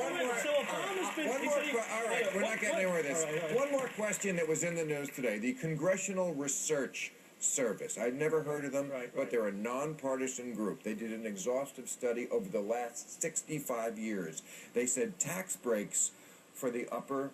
All right, we're not getting anywhere with this. One more question that was in the news today. The Congressional Research Service. I'd never heard of them, but they're a nonpartisan group. They did an exhaustive study over the last 65 years. They said tax breaks for the upper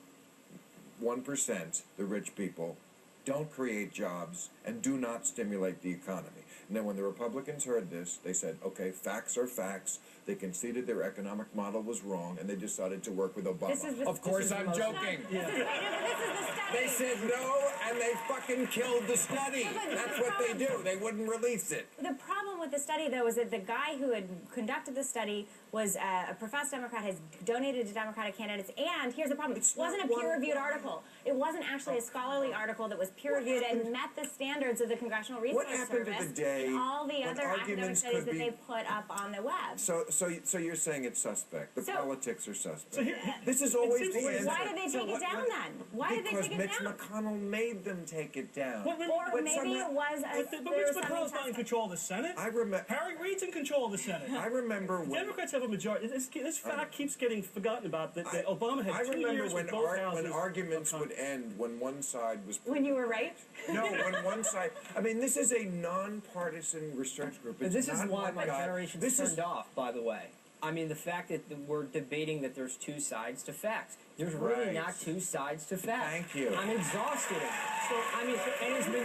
1%, the rich people, don't create jobs and do not stimulate the economy. And then when the Republicans heard this, they said, okay, facts are facts. They conceded their economic model was wrong, and they decided to work with Obama. Of course, I'm joking. They said no, and they fucking killed the study. That's what they do. They wouldn't release it. The problem with the study, though, is that the guy who had conducted the study was a professed Democrat, has donated to Democratic candidates, and here's the problem. It wasn't a peer-reviewed article. It wasn't actually a scholarly article that was peer-reviewed and met the standards of the Congressional Research Service to the day and all the other academic studies that they put up on the web. So you're saying it's suspect. The politics are suspect. So here, this is always the answer. Why did they take it down then? Why did they take it down? Because Mitch McConnell made them take it down. Or maybe it was but Mitch McConnell's not in control of the Senate. I remember Harry Reid's in control of the Senate. I remember when Democrats have a majority. This fact keeps getting forgotten about. That Obama had 2 years with both houses. When arguments would end when one side was. When you were right. No, when one side. I mean, this is a nonpartisan research group. It's this is why my generation's turned off, by the way. I mean, the fact that we're debating that there's two sides to facts. There's really not two sides to facts. Thank you. I'm exhausted. So, I mean, and it's been,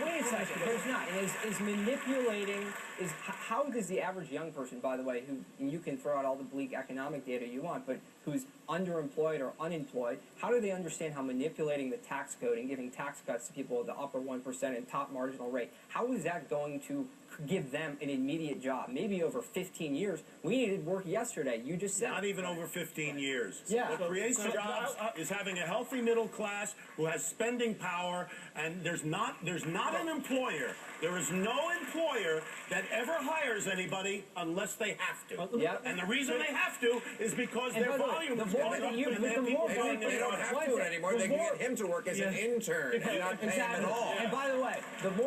wait a second, there's not. And is manipulating, how does the average young person, by the way, who, and you can throw out all the bleak economic data you want, but who's underemployed or unemployed, how do they understand how manipulating the tax code and giving tax cuts to people at the upper 1% and top marginal rate, how is that going to give them an immediate job? Maybe over 15 years. We needed work yesterday. You just said. Not even over 15 years. Yeah. What creates jobs is having a healthy middle class who has spending power, and there's not an employer. There is no employer that ever hires anybody unless they have to. Yep. And the reason they have to is because their volume is going up and their people going They don't have to anymore. They can get him to work as an intern and not pay him at all. And by the way, the more